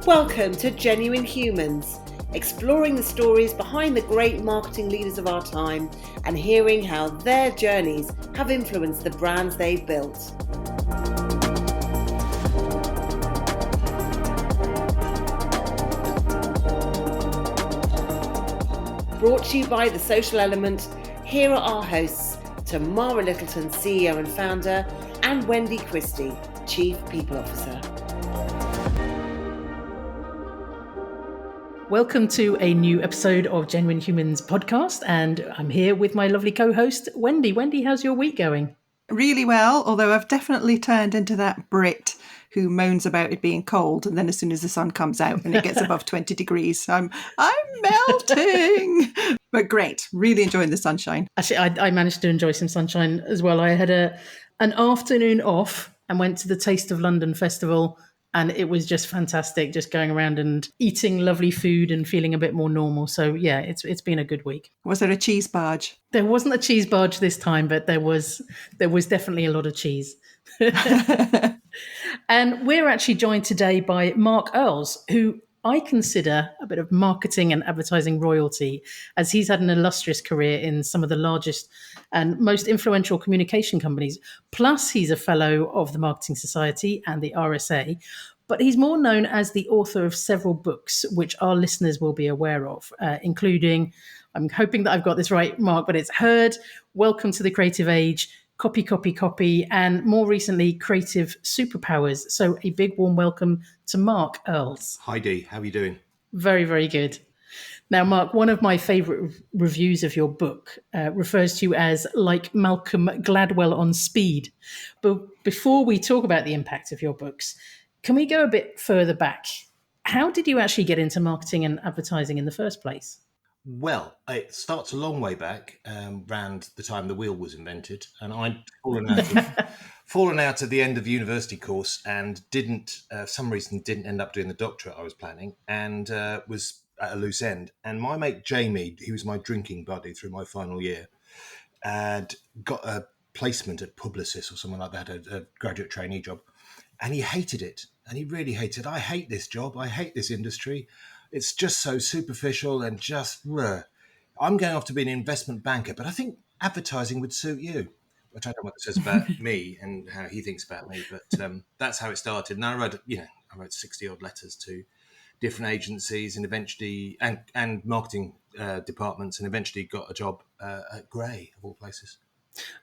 Welcome to Genuine Humans, exploring the stories behind the great marketing leaders of our time and hearing how their journeys have influenced the brands they've built. Brought to you by The Social Element, here are our hosts, Tamara Littleton, CEO and founder, and Wendy Christie, Chief People Officer. Welcome to a new episode of Genuine Humans podcast, and I'm here with my lovely co-host, Wendy. Wendy, how's your week going? Really well, although I've definitely turned into that Brit who moans about it being cold, and then as soon as the sun comes out and it gets above 20 degrees, I'm melting. But great, really enjoying the sunshine. Actually, I managed to enjoy some sunshine as well. I had an afternoon off and went to the Taste of London festival, and it was just fantastic, just going around and eating lovely food and feeling a bit more normal. So yeah, it's been a good week. Was there a cheese barge? There wasn't a cheese barge this time, but there was definitely a lot of cheese. And we're actually joined today by Mark Earls, who I consider a bit of marketing and advertising royalty, as he's had an illustrious career in some of the largest and most influential communication companies. Plus, he's a fellow of the Marketing Society and the RSA. But he's more known as the author of several books, which our listeners will be aware of, including, I'm hoping that I've got this right, Mark, but it's Herd, Welcome to the Creative Age, Copy, and more recently, Creative Superpowers. So a big warm welcome to Mark Earls. Hi Dee, how are you doing? Very, very good. Now, Mark, one of my favourite reviews of your book refers to you as like Malcolm Gladwell on speed. But before we talk about the impact of your books, can we go a bit further back? How did you actually get into marketing and advertising in the first place? Well, it starts a long way back, around the time the wheel was invented, and I'd fallen out at the end of the university course and for some reason didn't end up doing the doctorate I was planning, and was at a loose end. And my mate Jamie, who was my drinking buddy through my final year, had got a placement at Publicis or something like that, a graduate trainee job, and he hated it. And he really hated it. I hate this job. I hate this industry. It's just so superficial and just, I'm going off to be an investment banker, but I think advertising would suit you. Which I don't know what it says about me and how he thinks about me, but that's how it started. And I wrote 60 odd letters to different agencies and eventually, and marketing departments, and eventually got a job at Grey, of all places.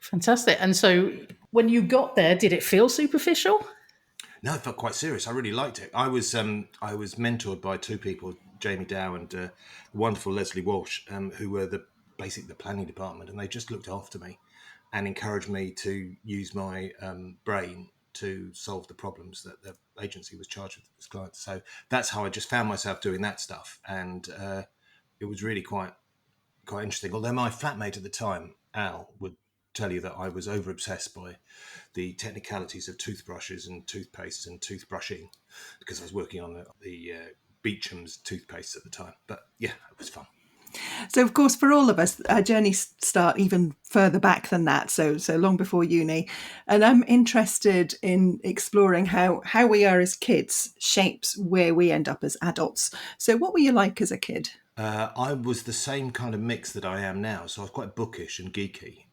Fantastic. And so when you got there, did it feel superficial? No, it felt quite serious. I really liked it. I was mentored by two people, Jamie Dow and the wonderful Leslie Walsh, who were the planning department, and they just looked after me and encouraged me to use my brain to solve the problems that the agency was charged with as clients. So that's how I just found myself doing that stuff, and it was really quite interesting. Although my flatmate at the time, Al, would tell you that I was over obsessed by the technicalities of toothbrushes and toothpastes and toothbrushing, because I was working on the Beecham's toothpaste at the time. But yeah, it was fun. So, of course, for all of us, our journeys start even further back than that, so long before uni. And I'm interested in exploring how we are as kids shapes where we end up as adults. So what were you like as a kid? I was the same kind of mix that I am now. So I was quite bookish and geeky.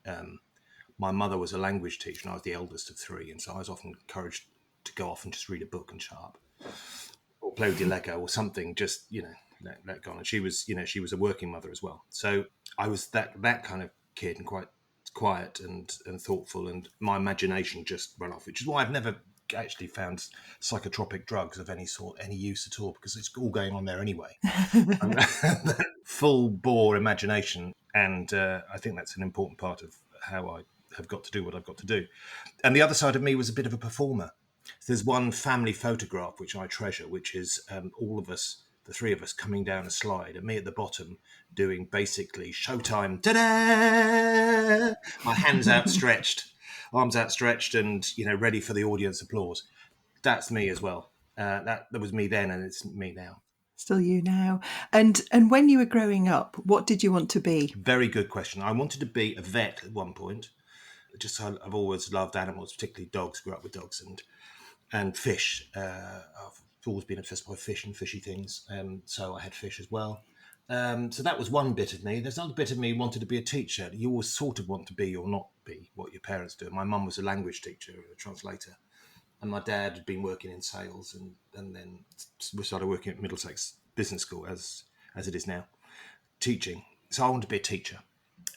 My mother was a language teacher and I was the eldest of three. And so I was often encouraged to go off and just read a book and shut up, or play with your Lego or something, just, let go on. And she was a working mother as well. So I was that kind of kid, and quite quiet and thoughtful, and my imagination just ran off, which is why I've never actually found psychotropic drugs of any sort any use at all, because it's all going on there anyway. Full bore imagination, and I think that's an important part of how I have got to do what I've got to do. And the other side of me was a bit of a performer. There's one family photograph which I treasure, which is all of us, the three of us, coming down a slide, and me at the bottom doing basically showtime, ta-da! My hands outstretched, arms outstretched, and ready for the audience applause. That's me as well. That was me then, and it's me now. Still you now. And when you were growing up, what did you want to be? Very good question. I wanted to be a vet at one point. I've always loved animals, particularly dogs. Grew up with dogs and fish. I've always been obsessed by fish and fishy things. So I had fish as well. So that was one bit of me. There's another bit of me wanted to be a teacher. You always sort of want to be or not be what your parents do. My mum was a language teacher, a translator, and my dad had been working in sales, and then we started working at Middlesex Business School as it is now, teaching. So I wanted to be a teacher,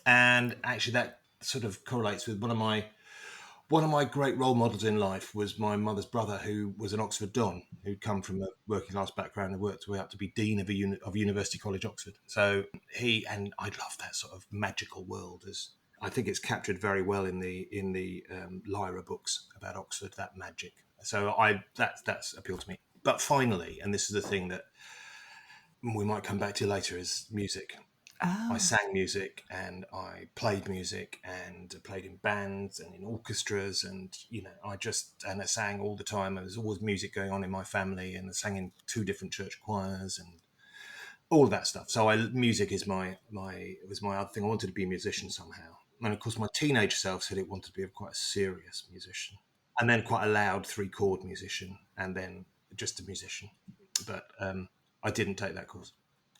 and actually that sort of correlates with one of my great role models in life was my mother's brother, who was an Oxford Don, who'd come from a working class background and worked his way up to be Dean of University College, Oxford. So I love that sort of magical world, as I think it's captured very well in the Lyra books about Oxford, that magic. So that's appealed to me. But finally, and this is the thing that we might come back to later, is music. I sang music and I played music and played in bands and in orchestras, and I sang all the time. And there's always music going on in my family, and I sang in 2 different church choirs and all of that stuff. So music was my other thing. I wanted to be a musician somehow, and of course my teenage self said it wanted to be quite a serious musician, and then quite a loud 3-chord musician, and then just a musician. But I didn't take that course.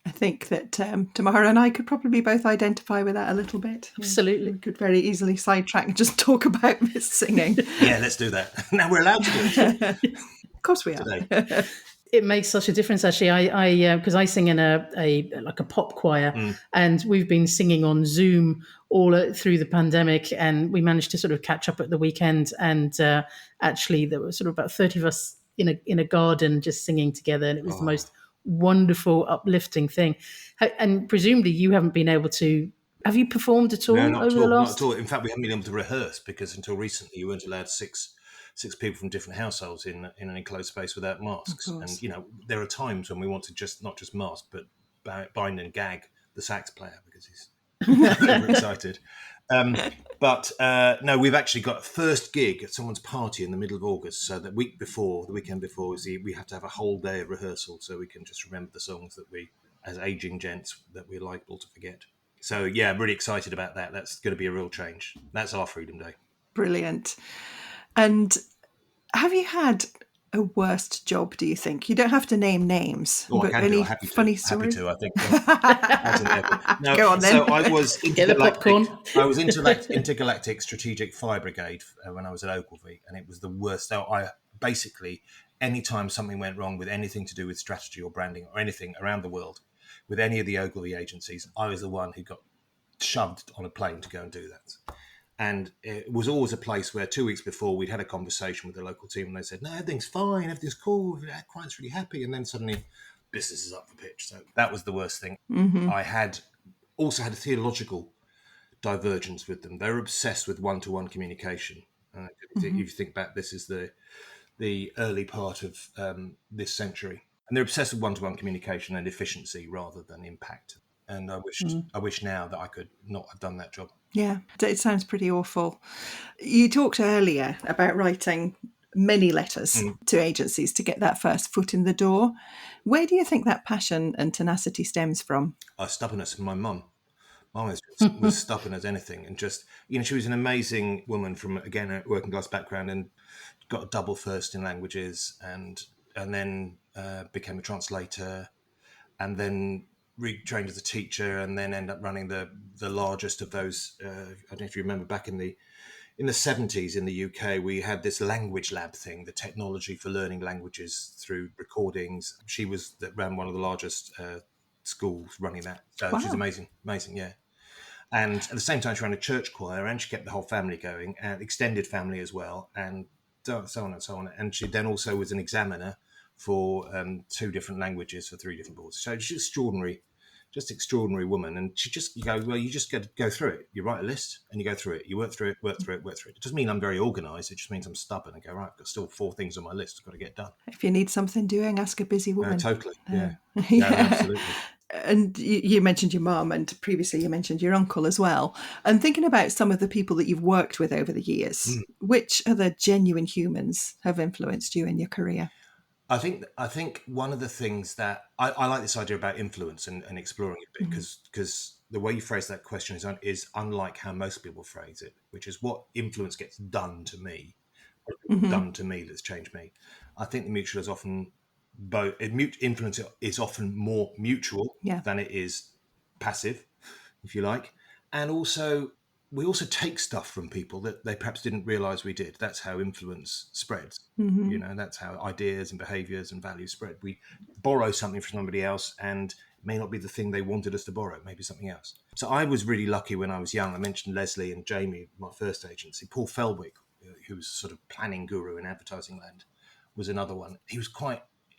I think that Tamara and I could probably both identify with that a little bit. Absolutely. We could very easily sidetrack and just talk about this singing. Yeah, let's do that. Now we're allowed to do it. Of course we are. Today. It makes such a difference, actually. I because I sing in a pop choir, and we've been singing on Zoom all through the pandemic, and we managed to sort of catch up at the weekend. And actually, there were sort of about 30 of us in a garden just singing together, and it was the most wonderful, uplifting thing. And presumably, you haven't been able to. Have you performed at all over the last? Not at all. In fact, we haven't been able to rehearse because until recently, you weren't allowed six people from different households in an enclosed space without masks. And there are times when we want to not just mask, but bind and gag the sax player because he's overexcited. No, we've actually got a first gig at someone's party in the middle of August. So the weekend before, we have to have a whole day of rehearsal so we can just remember the songs that we, as aging gents, that we're liable to forget. So yeah, I'm really excited about that. That's going to be a real change. That's our Freedom Day. Brilliant. And have you had a worst job, do you think? You don't have to name names, but any funny stories? Happy to, I think. No, go on then. So I was intergalactic strategic fire brigade when I was at Ogilvy, and it was the worst. So I basically, anytime something went wrong with anything to do with strategy or branding or anything around the world, with any of the Ogilvy agencies, I was the one who got shoved on a plane to go and do that. And it was always a place where 2 weeks before we'd had a conversation with the local team and they said, no, everything's fine, everything's cool, the client's really happy. And then suddenly business is up for pitch. So that was the worst thing. Mm-hmm. I also had a theological divergence with them. They were obsessed with one-to-one communication. If you think back, this is the early part of this century. And they're obsessed with one-to-one communication and efficiency rather than impact. And I wish now that I could not have done that job. Yeah, it sounds pretty awful. You talked earlier about writing many letters to agencies to get that first foot in the door. Where do you think that passion and tenacity stems from? Stubbornness from my mum. Mum was stubborn as anything, and just, she was an amazing woman from, again, a working class background, and got a double first in languages, and then became a translator, and then retrained as a teacher, and then end up running the largest of those. I don't know if you remember back in the 70s in the UK, we had this language lab thing, the technology for learning languages through recordings. She ran one of the largest schools running that. So wow. She's amazing, yeah. And at the same time, she ran a church choir, and she kept the whole family going, and extended family as well, and so on and so on. And she then also was an examiner for 2 different languages for 3 different boards. So she's extraordinary woman. And you just got to go through it. You write a list and you go through it. You work through it. It doesn't mean I'm very organised. It just means I'm stubborn and go, right, I've got still 4 things on my list I've got to get done. If you need something doing, ask a busy woman. Totally, yeah. Yeah. Yeah, absolutely. And you mentioned your mum, and previously you mentioned your uncle as well. And thinking about some of the people that you've worked with over the years, which other genuine humans have influenced you in your career? I think one of the things that I like this idea about influence and exploring it a bit, because the way you phrase that question is unlike how most people phrase it, which is what influence gets done to me, done to me that's changed me. I think the mutual is often influence is often more mutual Yeah. than it is passive, if you like. And also, we also take stuff from people that they perhaps didn't realize we did. That's how influence spreads. You know, that's how ideas and behaviors and values spread. We borrow something from somebody else, and it may not be the thing they wanted us to borrow, maybe something else. So I was really lucky when I was young. I mentioned Leslie and Jamie, my first agency. Paul Felwick, who was sort of planning guru in advertising land, was another one. He's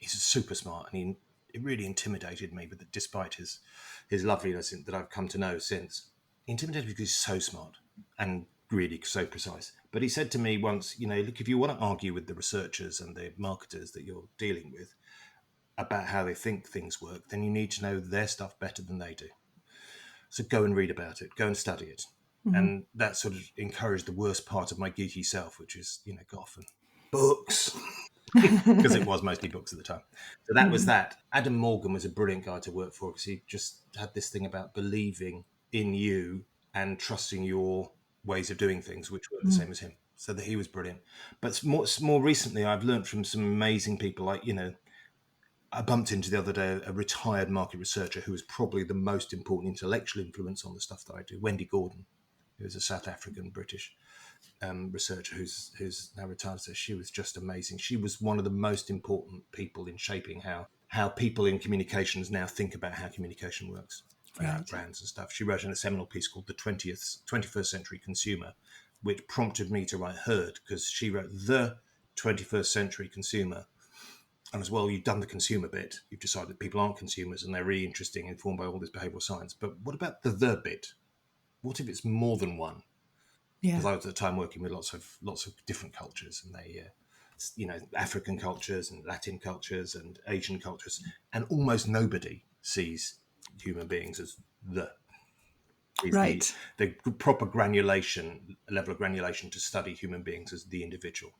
super smart, and it really intimidated me, but despite his loveliness that I've come to know since. Intimidated because he's so smart and really so precise. But he said to me once, look, if you want to argue with the researchers and the marketers that you're dealing with about how they think things work, then you need to know their stuff better than they do. So go and read about it, go and study it. And that sort of encouraged the worst part of my geeky self, which is, go off and books. Because it was mostly books at the time. So that was that. Adam Morgan was a brilliant guy to work for because he just had this thing about believing in you and trusting your ways of doing things, which were the same as him. So that he was brilliant. But more recently, I've learned from some amazing people like, I bumped into the other day a retired market researcher who was probably the most important intellectual influence on the stuff that I do, Wendy Gordon, who is a South African British researcher who's now retired. So she was just amazing. She was one of the most important people in shaping how people in communications now think about how communication works. Brands and stuff. She wrote in a seminal piece called The 21st Century Consumer, which prompted me to write Herd, because she wrote The 21st Century Consumer. And as well, you've done the consumer bit. You've decided that people aren't consumers and they're really interesting, informed by all this behavioural science. But what about the bit? What if it's more than one? Because I was at the time working with lots of different cultures, and they, African cultures and Latin cultures and Asian cultures, and almost nobody sees human beings as the proper level of granulation to study human beings as the individual.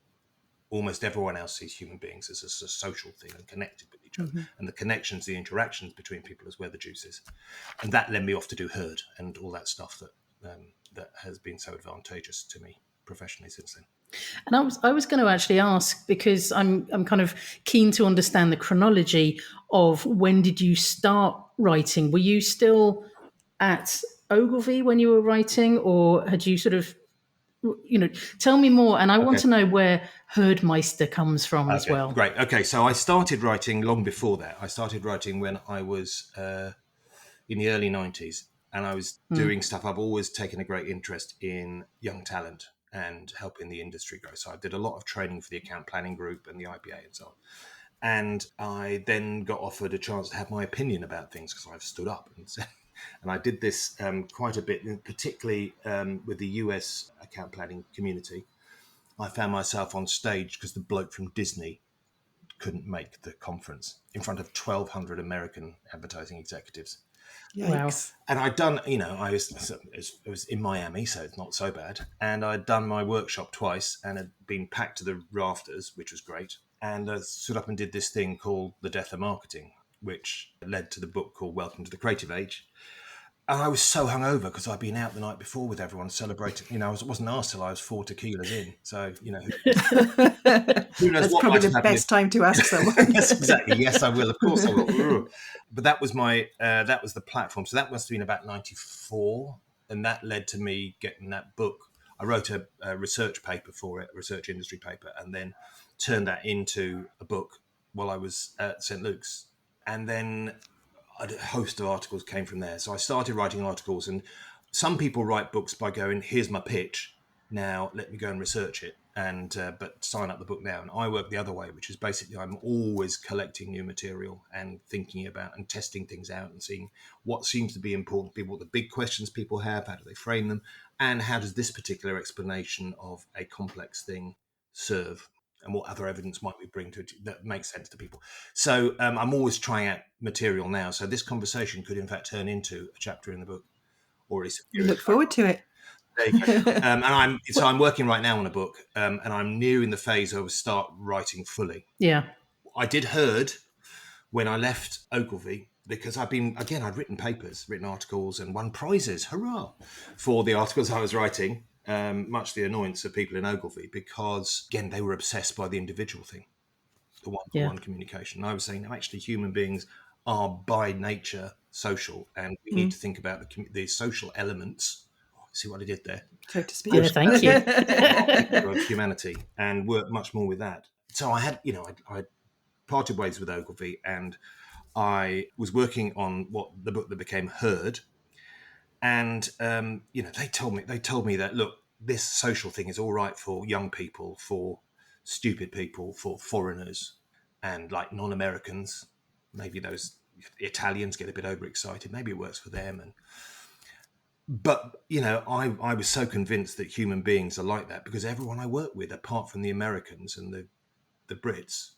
Almost everyone else sees human beings as a social thing and connected with each other, and the connections, the interactions between people is where the juice is. And that led me off to do Herd and all that stuff that has been so advantageous to me professionally since then. And I was going to actually ask, because I'm kind of keen to understand the chronology of when did you start writing? Were you still at Ogilvy when you were writing, or had you sort of, tell me more. And I want to know where HERDmeister comes from as well. Great. Okay. So I started writing long before that. I started writing when I was in the early 90s, and I was doing stuff. I've always taken a great interest in young talent and helping the industry grow. So I did a lot of training for the account planning group and the IPA and so on. And I then got offered a chance to have my opinion about things because I've stood up and I did this quite a bit, particularly with the US account planning community. I found myself on stage because the bloke from Disney couldn't make the conference in front of 1,200 American advertising executives. Yikes. Wow. And I'd done, it was in Miami, so it's not so bad. And I'd done my workshop twice and had been packed to the rafters, which was great. And I stood up and did this thing called The Death of Marketing, which led to the book called Welcome to the Creative Age. And I was so hungover because I'd been out the night before with everyone celebrating. I wasn't asked till I was 4 tequilas in. So, who knows That's probably the best time to ask someone. Yes, exactly. Yes, I will. Of course I will. But that was that was the platform. So that must have been about 94. And that led to me getting that book. I wrote a research paper for it, a research industry paper, and then turned that into a book while I was at St. Luke's. And then a host of articles came from there. So I started writing articles, and some people write books by going, here's my pitch, now let me go and research it, and but sign up the book now. And I work the other way, which is basically I'm always collecting new material and thinking about and testing things out and seeing what seems to be important to people, what the big questions people have, how do they frame them, and how does this particular explanation of a complex thing serve, and what other evidence might we bring to it that makes sense to people. So I'm always trying out material now. So this conversation could in fact turn into a chapter in the book. Or you look forward to it. There you go. And I'm working right now on a book, and I'm nearing the phase of start writing fully. Yeah. I did Herd when I left Ogilvy, because I'd written papers, written articles, and won prizes, hurrah, for the articles I was writing. Much to the annoyance of people in Ogilvy, because again they were obsessed by the individual thing. the one-to-one communication. I was saying, no, actually, human beings are by nature social, and we need to think about the social elements. See what I did there? So to speak. Yeah, thank you. Of humanity, and work much more with that. So I had, I parted ways with Ogilvy, and I was working on the book that became Herd. And they told me that, look, this social thing is all right for young people, for stupid people, for foreigners, and like non-Americans. Maybe those Italians get a bit overexcited. Maybe it works for them. But I was so convinced that human beings are like that because everyone I work with, apart from the Americans and the Brits,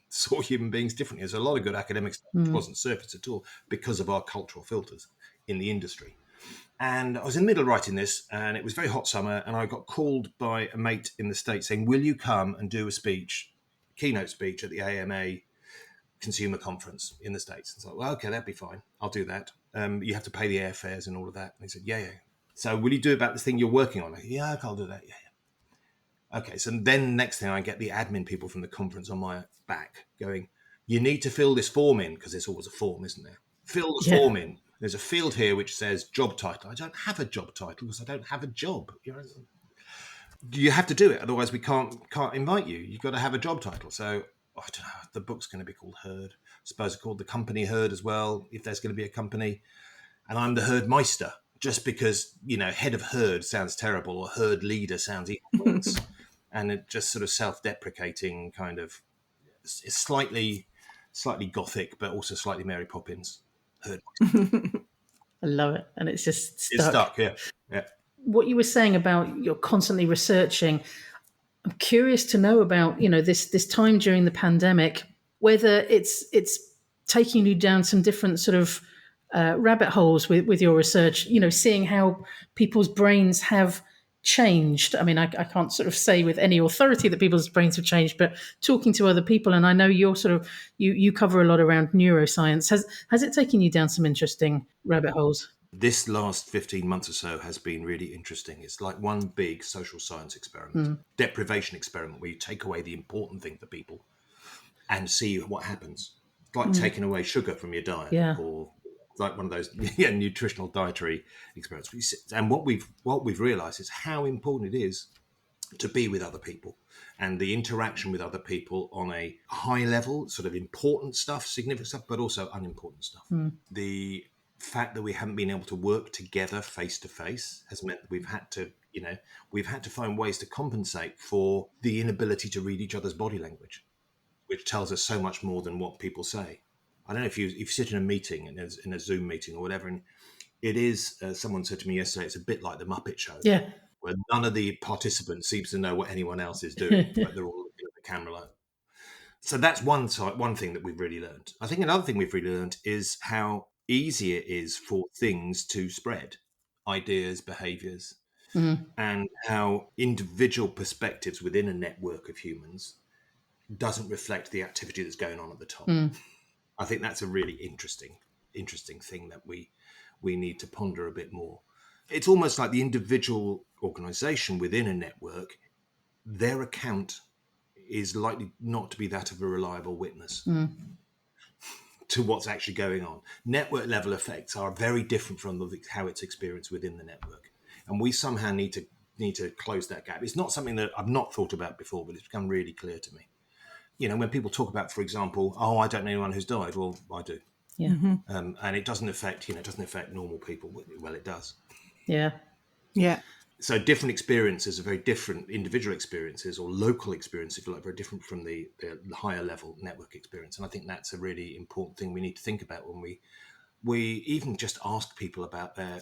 saw human beings differently. There's a lot of good academic stuff which wasn't surfaced at all because of our cultural filters in the industry. And I was in the middle of writing this, and it was very hot summer, and I got called by a mate in the States saying, will you come and do a keynote speech at the AMA consumer conference in the States? And so, well, okay, that'd be fine. I'll do that. You have to pay the airfares and all of that. And he said, yeah. So will you do about this thing you're working on? I said, yeah, I'll do that. Yeah. Okay, so then next thing I get the admin people from the conference on my back going, you need to fill this form in, because there's always a form, isn't there? Fill the form in. There's a field here which says job title. I don't have a job title because I don't have a job. You have to do it, otherwise we can't invite you. You've got to have a job title. So I don't know. The book's going to be called Herd. I suppose it's called the company Herd as well, if there's going to be a company. And I'm the HERDmeister, just because head of herd sounds terrible, or herd leader sounds equal words, and it just sort of self-deprecating kind of. It's slightly gothic, but also slightly Mary Poppins. Herd. I love it, and it's just stuck. It's stuck, yeah. What you were saying about you're constantly researching, I'm curious to know about this time during the pandemic, whether it's taking you down some different sort of rabbit holes with your research. Seeing how people's brains have changed. I mean, I can't sort of say with any authority that people's brains have changed, but talking to other people, and I know you're sort of you cover a lot around neuroscience. Has it taken you down some interesting rabbit holes? This last 15 months or so has been really interesting. It's like one big social science experiment, deprivation experiment, where you take away the important thing for people and see what happens. It's like taking away sugar from your diet, or like one of those nutritional dietary experiments. And what we've realized is how important it is to be with other people, and the interaction with other people on a high level, sort of important stuff, significant stuff, but also unimportant stuff. The fact that we haven't been able to work together face to face has meant that we've had to find ways to compensate for the inability to read each other's body language, which tells us so much more than what people say. I don't know if you sit in a meeting, in a Zoom meeting or whatever, and it is, someone said to me yesterday, it's a bit like the Muppet Show, where none of the participants seems to know what anyone else is doing, but they're all looking at the camera. So that's one thing that we've really learned. I think another thing we've really learned is how easy it is for things to spread, ideas, behaviours, and how individual perspectives within a network of humans doesn't reflect the activity that's going on at the top. I think that's a really interesting thing that we need to ponder a bit more. It's almost like the individual organisation within a network, their account is likely not to be that of a reliable witness to what's actually going on. Network level effects are very different from how it's experienced within the network. And we somehow need to close that gap. It's not something that I've not thought about before, but it's become really clear to me. When people talk about, for example, I don't know anyone who's died. Well, I do. Yeah. And it doesn't affect normal people. Well, it does. Yeah. Yeah. So different experiences are very different, individual experiences or local experiences, if you like, very different from the higher level network experience. And I think that's a really important thing we need to think about when we even just ask people about their,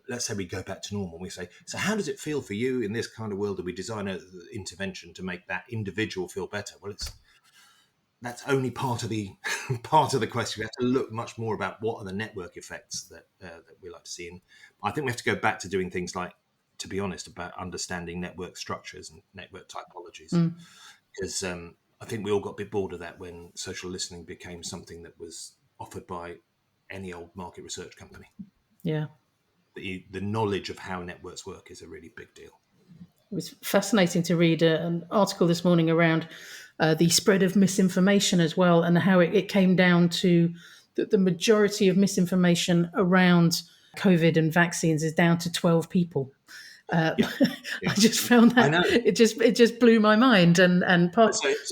let's say we go back to normal. We say, so how does it feel for you in this kind of world? That we design an intervention to make that individual feel better? Well, that's only part of the question. We have to look much more about what are the network effects that we like to see. And I think we have to go back to doing things like, to be honest, about understanding network structures and network typologies. Because I think we all got a bit bored of that when social listening became something that was offered by any old market research company. Yeah. The knowledge of how networks work is a really big deal. It was fascinating to read an article this morning around the spread of misinformation as well, and how it came down to the majority of misinformation around COVID and vaccines is down to 12 people. Yeah. I just found that I know. it just blew my mind. So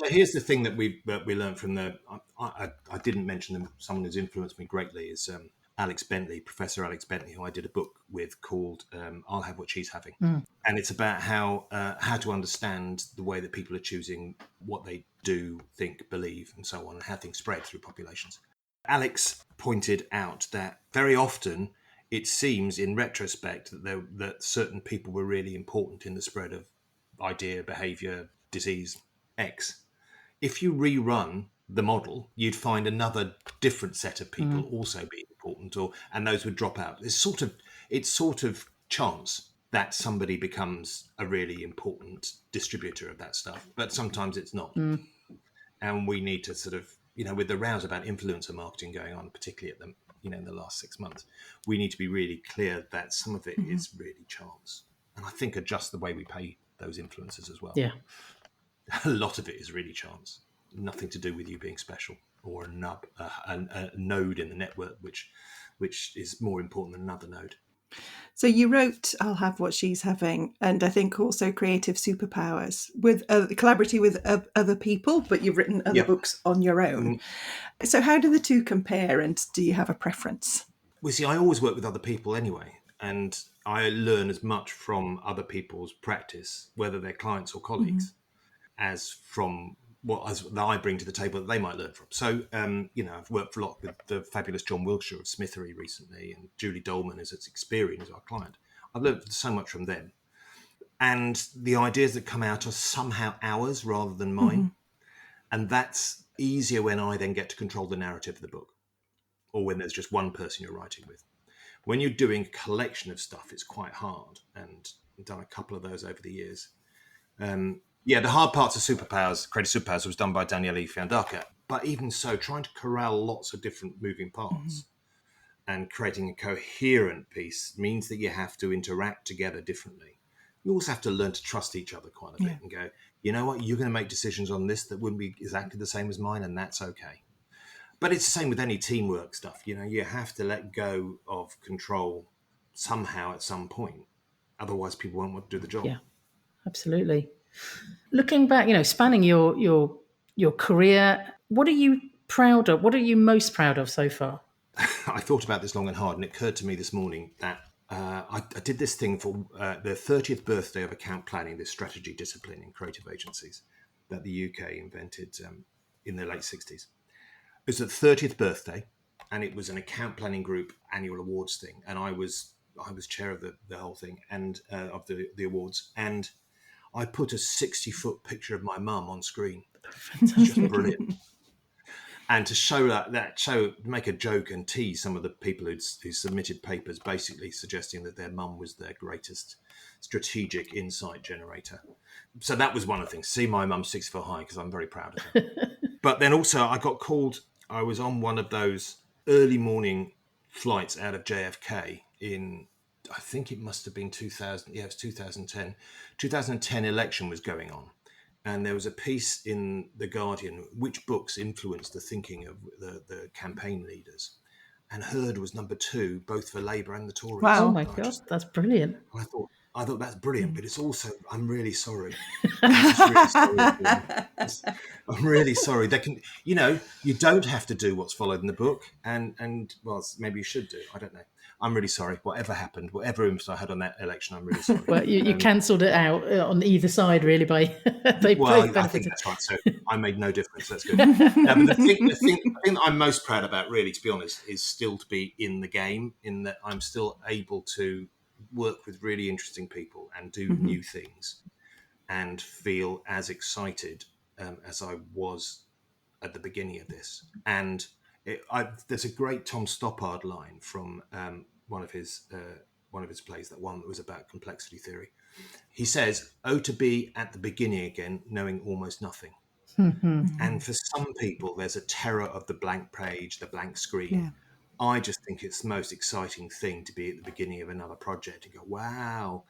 here's the thing that we learned from I didn't mention them. Someone who's influenced me greatly is Alex Bentley, Professor Alex Bentley, who I did a book with called "I'll Have What She's Having," and it's about how to understand the way that people are choosing what they do, think, believe, and so on, and how things spread through populations. Alex pointed out that very often it seems, in retrospect, that certain people were really important in the spread of idea, behaviour, disease X. If you rerun the model, you'd find another different set of people also being important, and those would drop out. It's sort of chance that somebody becomes a really important distributor of that stuff, but sometimes it's not. And we need to sort of, with the rows about influencer marketing going on, particularly at the in the last 6 months, we need to be really clear that some of it is really chance, and I think adjust the way we pay those influencers as well. Yeah. A lot of it is really chance, nothing to do with you being special or a node in the network, which is more important than another node. So you wrote "I'll Have What She's Having," and I think also "Creative Superpowers" with collaborating with other people, but you've written other books on your own. So how do the two compare, and do you have a preference? Well, see, I always work with other people anyway, and I learn as much from other people's practice, whether they're clients or colleagues, as from that I bring to the table that they might learn from. So, I've worked a lot with the fabulous John Wiltshire of Smithery recently, and Julie Dolman is as experienced as our client. I've learned so much from them. And the ideas that come out are somehow ours rather than mine. And that's easier when I then get to control the narrative of the book, or when there's just one person you're writing with. When you're doing a collection of stuff, it's quite hard. And I've done a couple of those over the years. The hard parts of Creative Superpowers was done by Daniele Fiandaca. But even so, trying to corral lots of different moving parts and creating a coherent piece means that you have to interact together differently. You also have to learn to trust each other quite a bit and go, you know what, you're going to make decisions on this that wouldn't be exactly the same as mine, and that's okay. But it's the same with any teamwork stuff. You have to let go of control somehow at some point. Otherwise, people won't want to do the job. Yeah, absolutely. Looking back, spanning your career, what are you proud of? What are you most proud of so far? I thought about this long and hard, and it occurred to me this morning that I did this thing for the 30th birthday of account planning, this strategy discipline in creative agencies that the UK invented in the late 60s. It was the 30th birthday, and it was an account planning group annual awards thing, and I was chair of the whole thing and of the awards, and I put a 60-foot picture of my mum on screen. It's just brilliant. And to show make a joke and tease some of the people who submitted papers, basically suggesting that their mum was their greatest strategic insight generator. So that was one of the things. See my mum 6 foot high, because I'm very proud of her. But then also I got called. I was on one of those early morning flights out of JFK in, I think it must have been 2000. Yeah, it was 2010. 2010 election was going on. And there was a piece in The Guardian, which books influenced the thinking of the campaign leaders. And Herd was number 2, both for Labour and the Tories. Wow. Oh my God, that's brilliant. I thought that's brilliant, but it's also, I'm really sorry. I'm really sorry. They can, you don't have to do what's followed in the book. And well, maybe you should do. I don't know. I'm really sorry. Whatever happened, whatever influence I had on that election, I'm really sorry. Well, you cancelled it out on either side, really, by I think that's right. So I made no difference. That's good. But the thing that I'm most proud about, really, to be honest, is still to be in the game, in that I'm still able to work with really interesting people and do new things and feel as excited as I was at the beginning of this. And there's a great Tom Stoppard line from one of his plays, that one that was about complexity theory. He says, "Oh, to be at the beginning again, knowing almost nothing." And for some people, there's a terror of the blank page, the blank screen. I just think it's the most exciting thing to be at the beginning of another project and go, wow,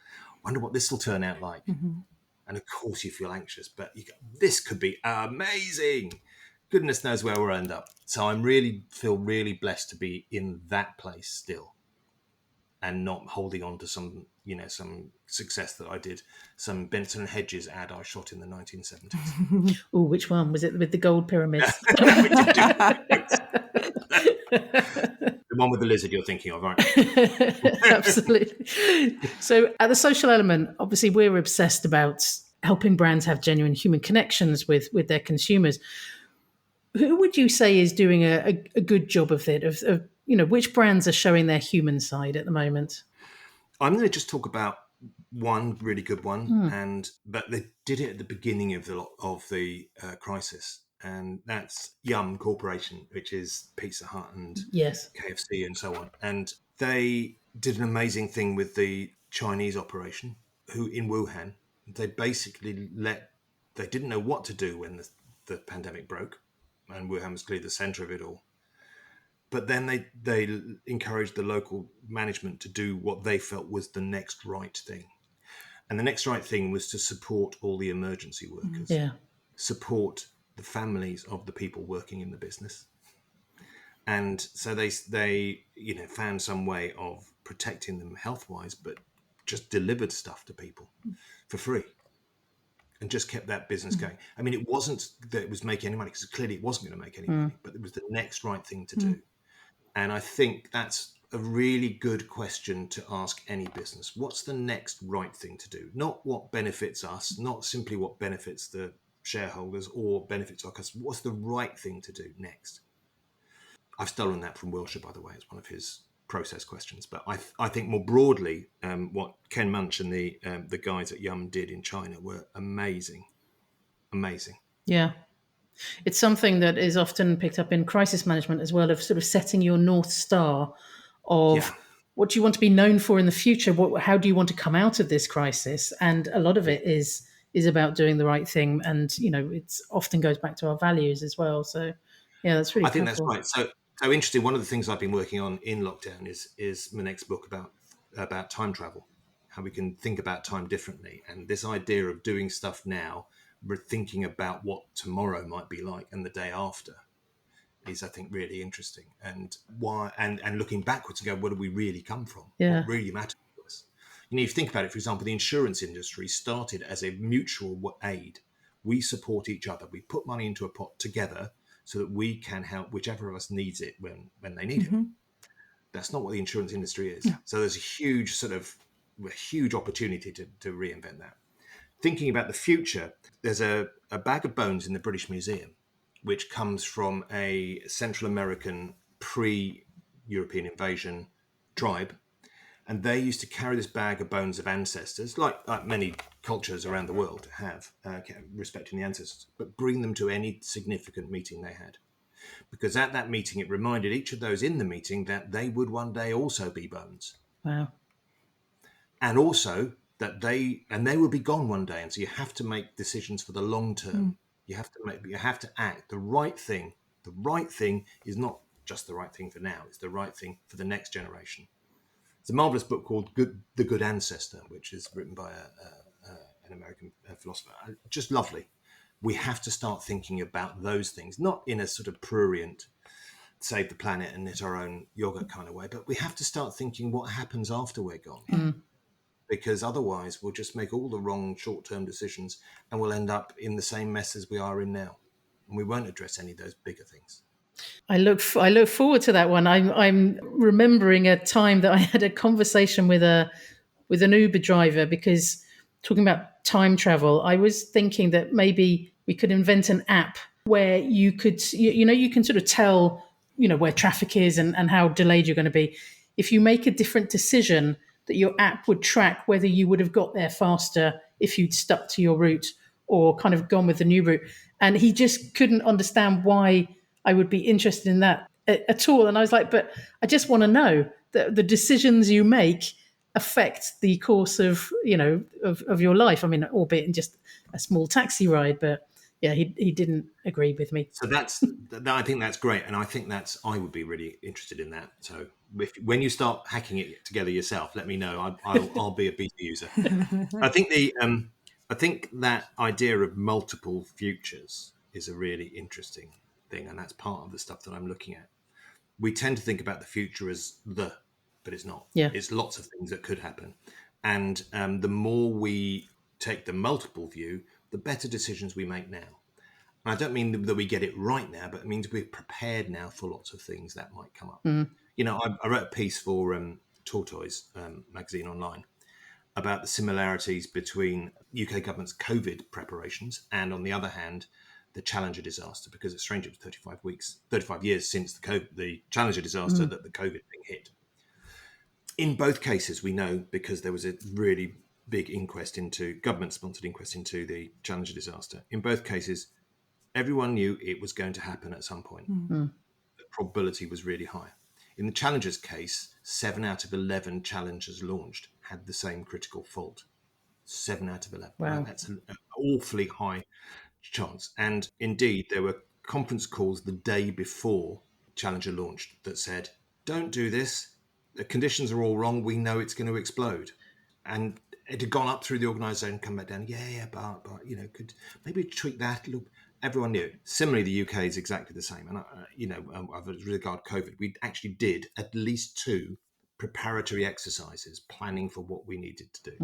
wonder what this will turn out like. And of course you feel anxious, but you go, this could be amazing. Goodness knows where we'll end up. So feel really blessed to be in that place still, and not holding on to some success that I did, some Benson and Hedges ad I shot in the 1970s. Oh, which one was it, with the gold pyramids? The one with the lizard you're thinking of, right? Absolutely. So at the social element, obviously we're obsessed about helping brands have genuine human connections with their consumers. Who would you say is doing a good job of it? Of which brands are showing their human side at the moment? I'm going to just talk about one really good one, but they did it at the beginning of the crisis, and that's Yum Corporation, which is Pizza Hut and yes, KFC and so on. And they did an amazing thing with the Chinese operation, who in Wuhan, they basically they didn't know what to do when the pandemic broke, and Wuhan was clearly the center of it all. But then they encouraged the local management to do what they felt was the next right thing. And the next right thing was to support all the emergency workers, support the families of the people working in the business. And so they found some way of protecting them health-wise, but just delivered stuff to people for free and just kept that business going. I mean, it wasn't that it was making any money, because clearly it wasn't going to make any money, but it was the next right thing to do. And I think that's a really good question to ask any business. What's the next right thing to do? Not what benefits us, not simply what benefits the shareholders or benefits our customers. What's the right thing to do next? I've stolen that from Wilshire, by the way. It's one of his process questions. But I think more broadly, what Ken Munch and the guys at Yum did in China were amazing. Amazing. Yeah. It's something that is often picked up in crisis management as well, of sort of setting your North Star of what do you want to be known for in the future? How do you want to come out of this crisis? And a lot of it is about doing the right thing. And, it often goes back to our values as well. So, yeah, that's really think that's right. So interesting. One of the things I've been working on in lockdown is my next book about time travel, how we can think about time differently. And this idea of doing stuff now, we're thinking about what tomorrow might be like and the day after is, I think, really interesting. And why, and looking backwards and go, where do we really come from? Yeah. What really matters to us? If you think about it, for example, the insurance industry started as a mutual aid. We support each other. We put money into a pot together so that we can help whichever of us needs it when they need it. That's not what the insurance industry is. Yeah. So there's a huge opportunity to reinvent that. Thinking about the future, there's a bag of bones in the British Museum, which comes from a Central American pre-European invasion tribe. And they used to carry this bag of bones of ancestors, like many cultures around the world have, respecting the ancestors, but bring them to any significant meeting they had. Because at that meeting, it reminded each of those in the meeting that they would one day also be bones. Wow. And also that they will be gone one day. And so you have to make decisions for the long term. You have to act the right thing. The right thing is not just the right thing for now. It's the right thing for the next generation. It's a marvelous book called The Good Ancestor, which is written by an American philosopher. Just lovely. We have to start thinking about those things, not in a sort of prurient, save the planet and knit our own yogurt kind of way, but we have to start thinking what happens after we're gone. Because otherwise we'll just make all the wrong short-term decisions and we'll end up in the same mess as we are in now. And we won't address any of those bigger things. I look forward to that one. I'm remembering a time that I had a conversation with an Uber driver, because talking about time travel, I was thinking that maybe we could invent an app where you could, you can sort of tell, where traffic is and how delayed you're going to be. If you make a different decision, that your app would track whether you would have got there faster if you'd stuck to your route or kind of gone with the new route. And he just couldn't understand why I would be interested in that at all. And I was like, but I just want to know that the decisions you make affect the course of, of your life. I mean, albeit in just a small taxi ride, but Yeah, he didn't agree with me. So I think that's great, and I think I would be really interested in that. So when you start hacking it together yourself, let me know. I'll be a beta user. I think I think that idea of multiple futures is a really interesting thing, and that's part of the stuff that I'm looking at. We tend to think about the future as but it's not. Yeah. It's lots of things that could happen, and the more we take the multiple view, the better decisions we make now. I don't mean that we get it right now, but it means we're prepared now for lots of things that might come up. You know, I wrote a piece for Tortoise magazine online about the similarities between UK government's COVID preparations and, on the other hand, the Challenger disaster, because it's strange it was 35 years since the Challenger disaster that the COVID thing hit. In both cases, we know, because there was a really big government-sponsored inquest into the Challenger disaster. In both cases, everyone knew it was going to happen at some point. The probability was really high. In the Challenger's case, 7 out of 11 Challengers launched had the same critical fault. 7 out of 11. Wow. Right? That's an awfully high chance. And indeed, there were conference calls the day before Challenger launched that said, don't do this. The conditions are all wrong. We know it's going to explode. And it had gone up through the organisation, come back down. Yeah, but could maybe tweak that. Look, everyone knew it. Similarly, the UK is exactly the same. And with regard to COVID, we actually did at least 2 preparatory exercises planning for what we needed to do.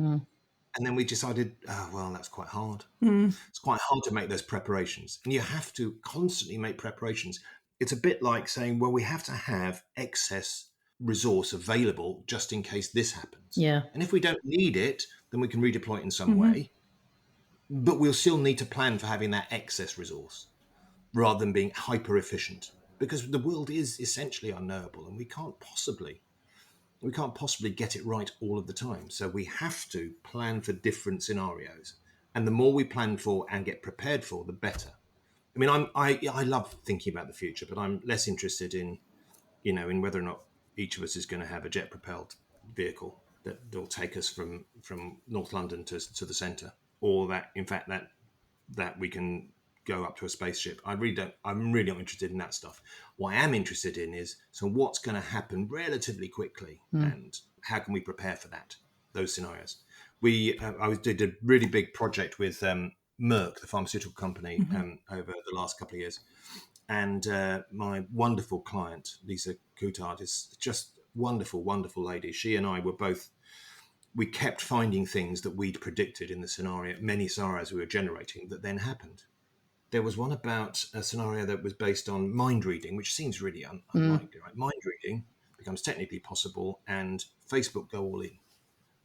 And then we decided, that's quite hard. It's quite hard to make those preparations. And you have to constantly make preparations. It's a bit like saying, well, we have to have excess resource available just in case this happens. Yeah. And if we don't need it, then we can redeploy it in some way. But we'll still need to plan for having that excess resource rather than being hyper efficient, because the world is essentially unknowable and we can't possibly get it right all of the time. So we have to plan for different scenarios. And the more we plan for and get prepared for, the better. I mean, I love thinking about the future, but I'm less interested in whether or not each of us is going to have a jet-propelled vehicle that will take us from North London to the centre, or that, in fact, that we can go up to a spaceship. I'm really not interested in that stuff. What I am interested in is, so what's going to happen relatively quickly, and how can we prepare for those scenarios? I did a really big project with Merck, the pharmaceutical company, over the last couple of years. And my wonderful client, Lisa Coutard, is just wonderful, wonderful lady. She and I we kept finding things that we'd predicted in many scenarios we were generating that then happened. There was one about a scenario that was based on mind reading, which seems really unlikely, right? Mind reading becomes technically possible and Facebook go all in.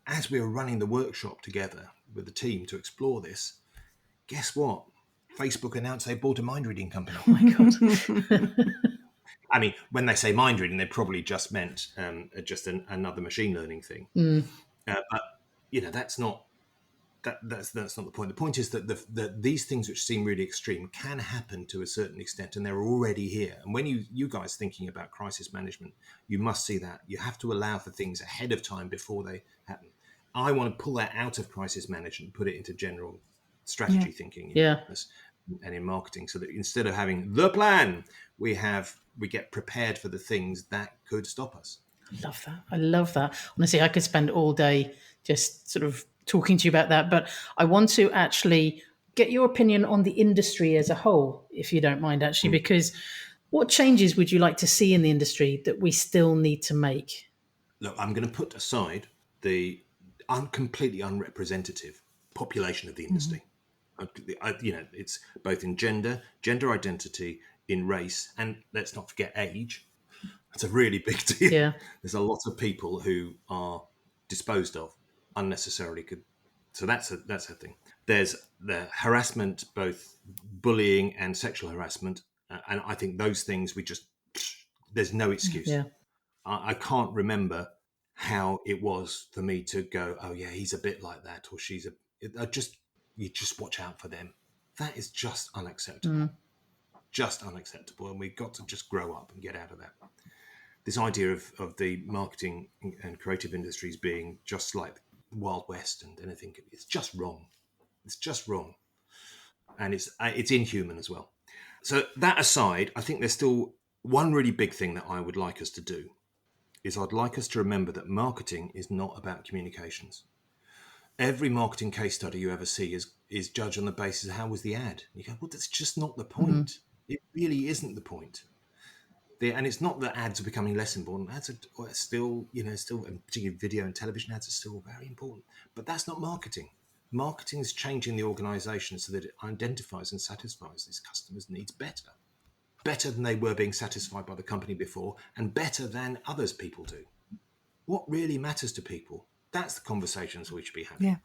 As we were running the workshop together with the team to explore this, guess what? Facebook announced they bought a mind reading company. Oh my God. I mean, when they say mind reading, they probably just meant another machine learning thing. But that's not that's not the point. The point is that these things which seem really extreme can happen to a certain extent, and they're already here. And when you guys thinking about crisis management, you must see that you have to allow for things ahead of time before they happen. I want to pull that out of crisis management and put it into general strategy thinking in business and in marketing, so that instead of having the plan, we get prepared for the things that could stop us. I love that. Honestly, I could spend all day just sort of talking to you about that, but I want to actually get your opinion on the industry as a whole, if you don't mind, actually, because what changes would you like to see in the industry that we still need to make? Look, I'm going to put aside the completely unrepresentative population of the industry. It's both in gender identity, in race, and let's not forget age. That's a really big deal. Yeah. There's a lot of people who are disposed of unnecessarily. So that's a thing. There's the harassment, both bullying and sexual harassment, and I think those things there's no excuse. Yeah. I can't remember how it was for me to go, oh yeah, he's a bit like that, or you just watch out for them. That is just unacceptable. Just unacceptable. And we've got to just grow up and get out of that. This idea of the marketing and creative industries being just like the Wild West and anything, it's just wrong. It's just wrong. and it's inhuman as well. So that aside, I think there's still one really big thing that I would like us to do is I'd like us to remember that marketing is not about communications. Every marketing case study you ever see is judged on the basis of how was the ad. You go, well, that's just not the point. It really isn't the point. And it's not that ads are becoming less important. Ads are still, and particularly video and television ads are still very important. But that's not marketing. Marketing is changing the organization so that it identifies and satisfies its customers' needs better than they were being satisfied by the company before, and better than others people do. What really matters to people? That's the conversations we should be having. Yeah.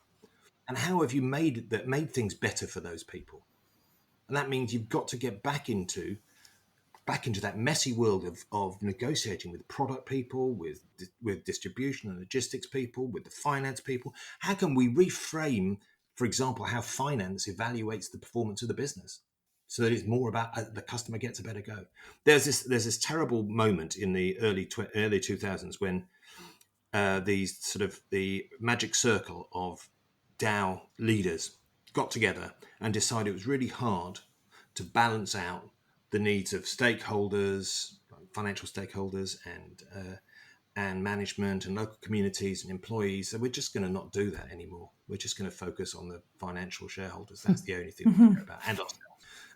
And how have you made things better for those people? And that means you've got to get back into that messy world of negotiating with product people, with distribution and logistics people, with the finance people. How can we reframe, for example, how finance evaluates the performance of the business so that it's more about the customer gets a better go? There's this terrible moment in the early 2000s when the magic circle of DAO leaders got together and decided it was really hard to balance out the needs of stakeholders, financial stakeholders, and management and local communities and employees. So we're just going to not do that anymore. We're just going to focus on the financial shareholders. That's the only thing we care about, and ourselves.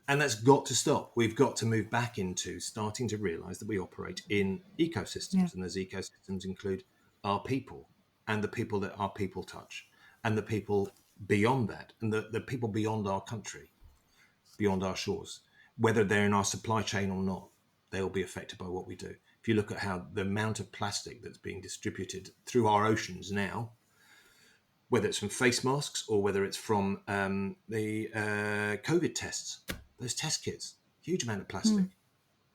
And that's got to stop. We've got to move back into starting to realize that we operate in ecosystems, and those ecosystems include our people and the people that our people touch, and the people beyond that, and the people beyond our country, beyond our shores. Whether they're in our supply chain or not, they'll be affected by what we do. If you look at how the amount of plastic that's being distributed through our oceans now, whether it's from face masks or whether it's from the COVID tests, those test kits, huge amount of plastic.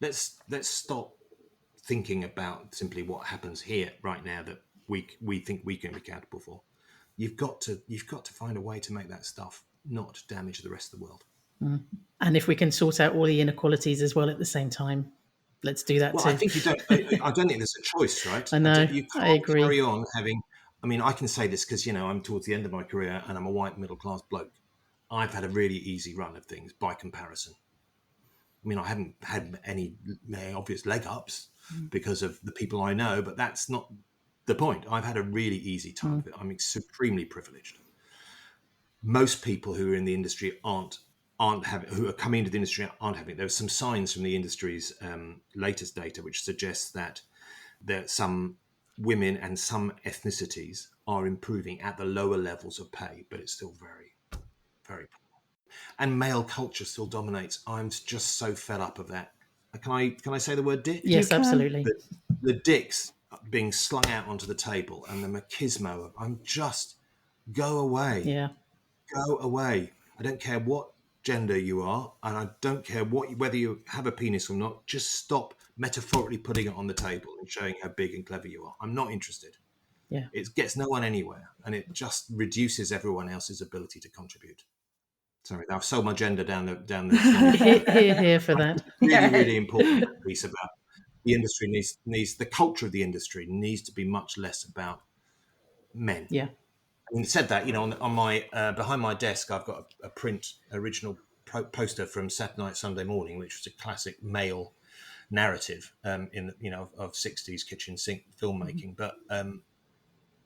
Let's stop thinking about simply what happens here right now that we think we can be accountable for. You've got to find a way to make that stuff not damage the rest of the world. And if we can sort out all the inequalities as well at the same time, let's do that too. I think I don't think there's a choice, right? I know. You can't I agree. carry on having. I mean, I can say this because I'm towards the end of my career and I'm a white middle class bloke. I've had a really easy run of things by comparison. I mean, I haven't had any obvious leg ups because of the people I know, but that's not the point. I've had a really easy time of it. I'm supremely privileged. Most people who are in the industry who are coming into the industry aren't having it. There are some signs from the industry's latest data which suggests that some women and some ethnicities are improving at the lower levels of pay, but it's still very, very poor. And male culture still dominates. I'm just so fed up of that. Can I say the word dick? Yes, absolutely. The dicks being slung out onto the table and the machismo. I'm just go away. Yeah. Go away. I don't care what gender you are, and I don't care whether you have a penis or not. Just stop metaphorically putting it on the table and showing how big and clever you are. I'm not interested. Yeah. It gets no one anywhere, and it just reduces everyone else's ability to contribute. Sorry, I've sold my gender down the Here for that. really, really important piece about the industry needs the culture of the industry needs to be much less about men. Yeah. Having said that, on my behind my desk, I've got a print original poster from Saturday Night Sunday Morning, which was a classic male narrative of 60s kitchen sink filmmaking. But and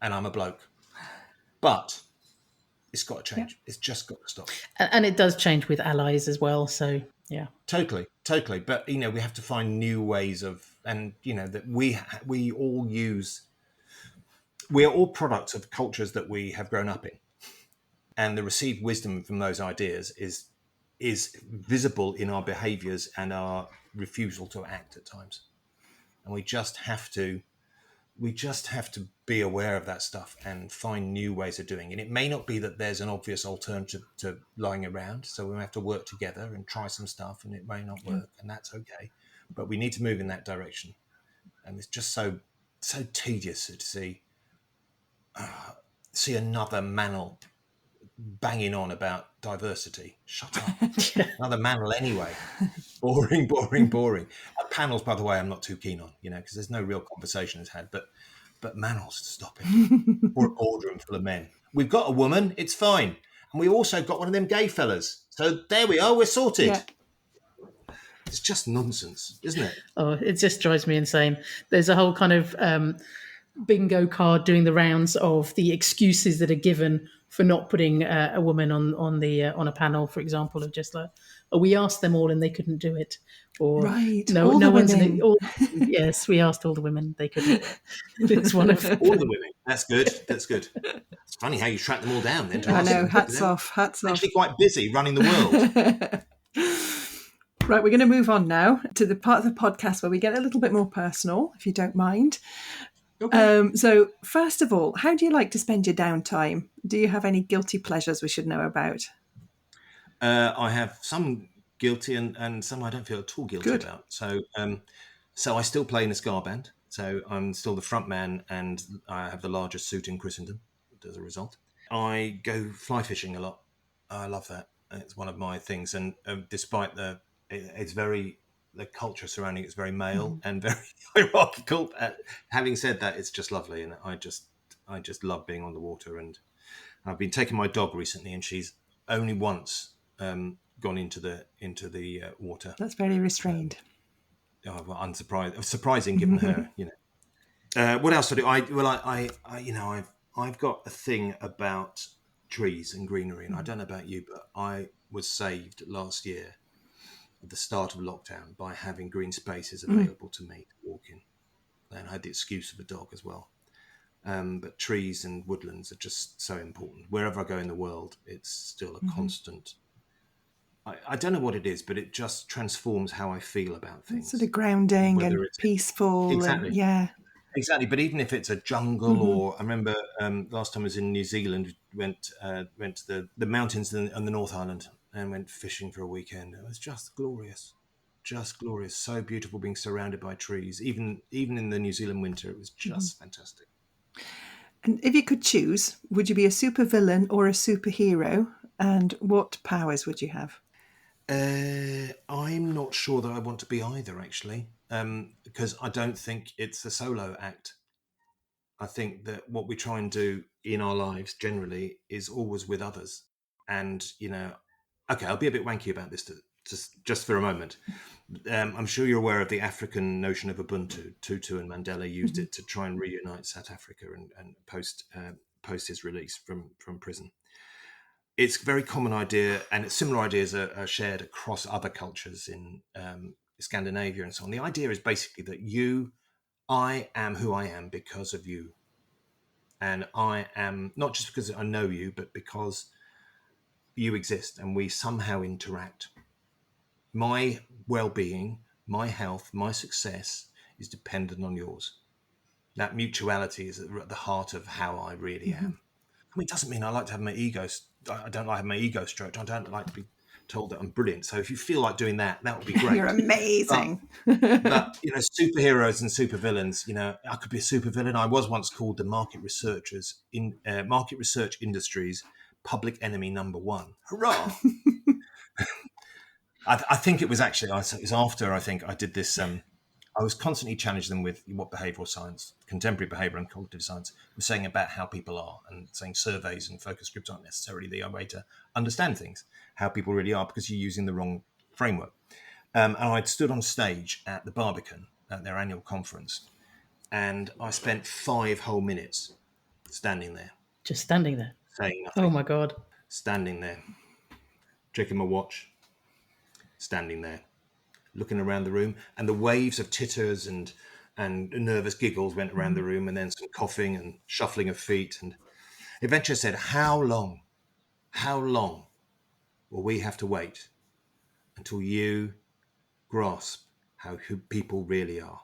I'm a bloke, but it's got to change. It's just got to stop. And it does change with allies as well. So yeah, totally. But we have to find new ways that we all use. We are all products of cultures that we have grown up in, and the received wisdom from those ideas is visible in our behaviours and our refusal to act at times. And we just have to be aware of that stuff and find new ways of doing it. It may not be that there's an obvious alternative to lying around, so we have to work together and try some stuff, and it may not work, and that's okay. But we need to move in that direction. And it's just so tedious to see another Manel banging on about diversity. Shut up. Another Manel anyway. Boring. Panels, by the way, I'm not too keen on, because there's no real conversation is had. But Manels, stop it. Or a boardroom full of men. We've got a woman, it's fine. And we also got one of them gay fellas. So there we are, we're sorted. Yeah. It's just nonsense, isn't it? Oh, it just drives me insane. There's a whole kind of bingo card doing the rounds of the excuses that are given for not putting a woman on a panel, for example, of just like, oh, we asked them all and they couldn't do it, or Right. no, All no the one's women. yes, we asked all the women, they couldn't. It's one of All the women. That's good. That's good. It's funny how you track them all down then. I know. Hats off. Hats off. Actually quite busy running the world. Right, we're going to move on now to the part of the podcast where we get a little bit more personal, if you don't mind. Okay. So, first of all, how do you like to spend your downtime? Do you have any guilty pleasures we should know about? I have some guilty and some I don't feel at all guilty Good. about. So I still play in a ska band. So I'm still the front man and I have the largest suit in Christendom as a result. I go fly fishing a lot. I love that. It's one of my things. And despite the culture surrounding it's very male and very hierarchical. Having said that, it's just lovely. And I just love being on the water. And I've been taking my dog recently and she's only once gone into the water. That's very restrained. Well, surprising given her, what else do I do? I've got a thing about trees and greenery, and I don't know about you, but I was saved last year at the start of lockdown by having green spaces available to me to walk in, and I had the excuse of a dog as well. But trees and woodlands are just so important. Wherever I go in the world, it's still a constant. I don't know what it is, but it just transforms how I feel about things. It's sort of grounding Whether and it's peaceful. exactly. And, yeah. Exactly, but even if it's a jungle, or I remember last time I was in New Zealand, went to the mountains on the North Island and went fishing for a weekend. It was just glorious, so beautiful being surrounded by trees. Even in the New Zealand winter, it was just fantastic. And if you could choose, would you be a supervillain or a superhero? And what powers would you have? I'm not sure that I want to be either, actually, because I don't think it's a solo act. I think that what we try and do in our lives generally is always with others. And, okay, I'll be a bit wanky about this just for a moment. I'm sure you're aware of the African notion of Ubuntu. Tutu and Mandela used it to try and reunite South Africa and post his release from prison. It's a very common idea, and similar ideas are shared across other cultures in Scandinavia and so on. The idea is basically that I am who I am because of you. And I am not just because I know you, but because you exist and we somehow interact. My well-being, my health, my success is dependent on yours. That mutuality is at the heart of how I really am. I mean, it doesn't mean I like to have my ego. I don't like having my ego stroked. I don't like to be told that I'm brilliant. So if you feel like doing that, that would be great. You're amazing. But superheroes and supervillains, I could be a supervillain. I was once called the market research industry's public enemy number one. Hurrah! I think it was actually, it was after I think I did this. I was constantly challenging them with what behavioural science, contemporary behaviour and cognitive science was saying about how people are, and saying surveys and focus groups aren't necessarily the way to understand things, how people really are, because you're using the wrong framework. And I'd stood on stage at the Barbican at their annual conference, and I spent 5 whole minutes standing there. just standing there. Saying nothing. Oh my God. Standing there. Checking my watch. Standing there. Looking around the room, and the waves of titters and nervous giggles went around the room, and then some coughing and shuffling of feet. And eventually I said, how long will we have to wait until you grasp how people really are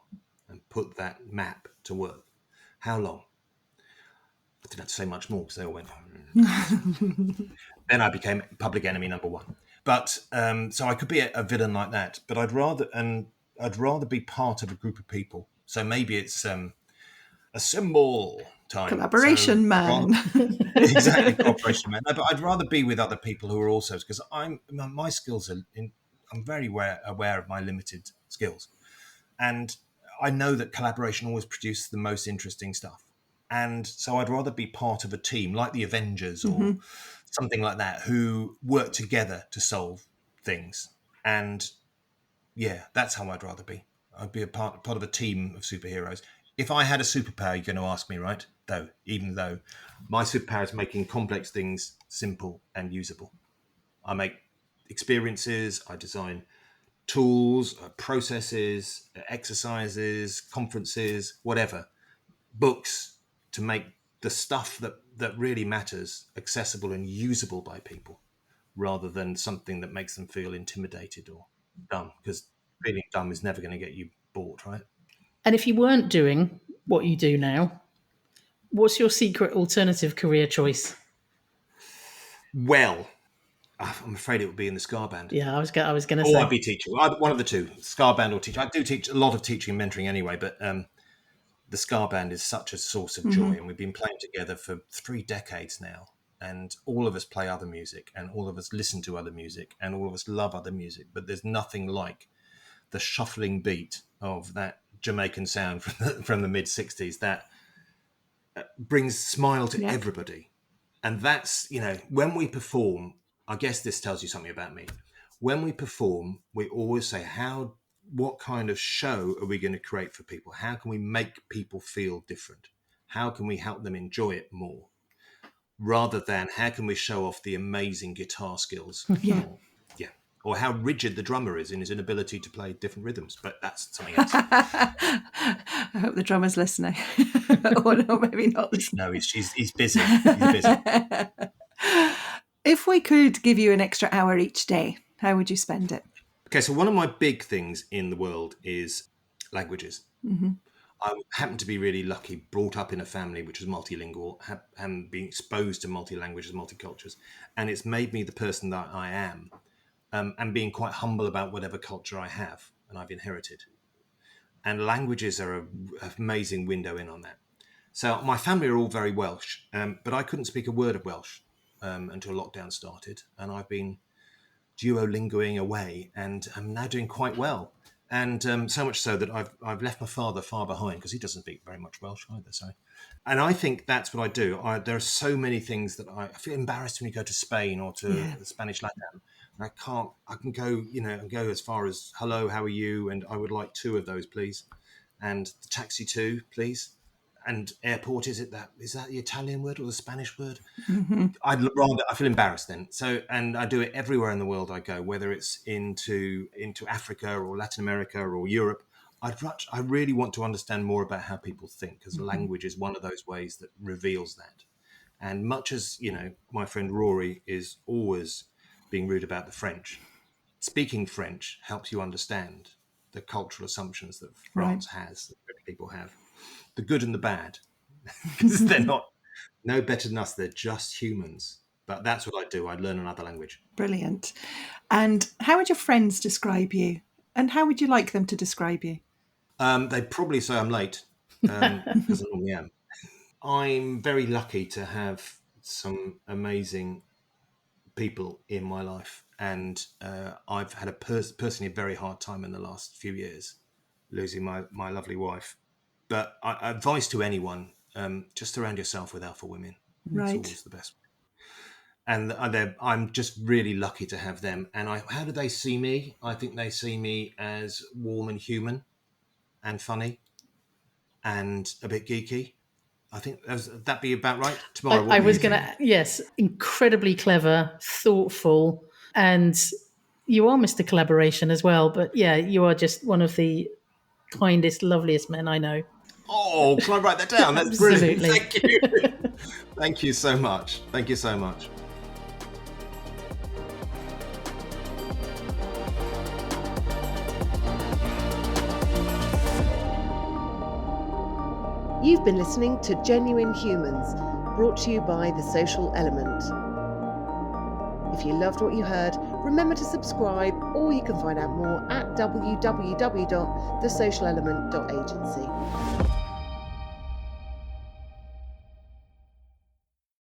and put that map to work? How long? I didn't have to say much more because they all went. Then I became public enemy number one. But so I could be a villain like that, but I'd rather be part of a group of people. So maybe it's assemble time, Collaboration, man. Exactly, cooperation, man. No, but I'd rather be with other people who are also, because my skills are. I'm very aware of my limited skills, and I know that collaboration always produces the most interesting stuff. And so I'd rather be part of a team like the Avengers or something like that, who work together to solve things. And yeah, that's how I'd rather be. I'd be a part of a team of superheroes. If I had a superpower, you're going to ask me, right? Even though my superpower is making complex things simple and usable. I make experiences, I design tools, processes, exercises, conferences, whatever, books, to make the stuff that really matters accessible and usable by people, rather than something that makes them feel intimidated or dumb, because feeling dumb is never going to get you bought, right? And if you weren't doing what you do now, what's your secret alternative career choice? Well, I'm afraid it would be in the Scar Band. Yeah, I was going to Or say. I'd be teaching. One of the two, Scar Band or teaching. I do teach a lot of teaching and mentoring anyway, but the Scar Band is such a source of joy, and we've been playing together for 3 decades now. And all of us play other music, and all of us listen to other music, and all of us love other music. But there's nothing like the shuffling beat of that Jamaican sound from the mid-'60s that brings smile to everybody. And that's, when we perform, I guess this tells you something about me. When we perform, we always say, what kind of show are we going to create for people? How can we make people feel different? How can we help them enjoy it more? Rather than how can we show off the amazing guitar skills? Or how rigid the drummer is in his inability to play different rhythms. But that's something else. I hope the drummer's listening. Or no, maybe not listening. No, he's busy. He's busy. If we could give you an extra hour each day, how would you spend it? Okay, so one of my big things in the world is languages. I happen to be really lucky, brought up in a family which was multilingual, and being exposed to multi-languages, multicultures, and it's made me the person that I am, and being quite humble about whatever culture I have and I've inherited. And languages are an amazing window in on that. So my family are all very Welsh, but I couldn't speak a word of Welsh until lockdown started, and I've been Duolingoing away, and I'm now doing quite well. And so much so that I've left my father far behind, because he doesn't speak very much Welsh either. So, and I think that's what I do. There are so many things that I feel embarrassed when you go to Spain or to the Spanish Latam. I can go, go as far as hello, how are you? And I would like 2 of those, please. And the taxi too, please. And airport, is that the Italian word or the Spanish word? I feel embarrassed then. So, and I do it everywhere in the world I go, whether it's into Africa or Latin America or Europe. I really want to understand more about how people think, because language is one of those ways that reveals that. And much as, my friend Rory is always being rude about the French, speaking French helps you understand the cultural assumptions that France has, that French people have. The good and the bad, because they're not no better than us. They're just humans. But that's what I do. I learn another language. Brilliant. And how would your friends describe you? And how would you like them to describe you? They'd probably say I'm late, because I normally am. I'm very lucky to have some amazing people in my life. And I've had personally a very hard time in the last few years, losing my lovely wife. But advice to anyone, just surround yourself with alpha women. Right. It's always the best. And I'm just really lucky to have them. And how do they see me? I think they see me as warm and human and funny and a bit geeky. I think that'd be about right. Tamara, I was going to, yes, incredibly clever, thoughtful, and you are Mr. Collaboration as well. But yeah, you are just one of the kindest, loveliest men I know. Oh, can I write that down? That's brilliant. Thank you. Thank you so much. Thank you so much. You've been listening to Genuine Humans, brought to you by The Social Element. If you loved what you heard, remember to subscribe, or you can find out more at www.thesocialelement.agency.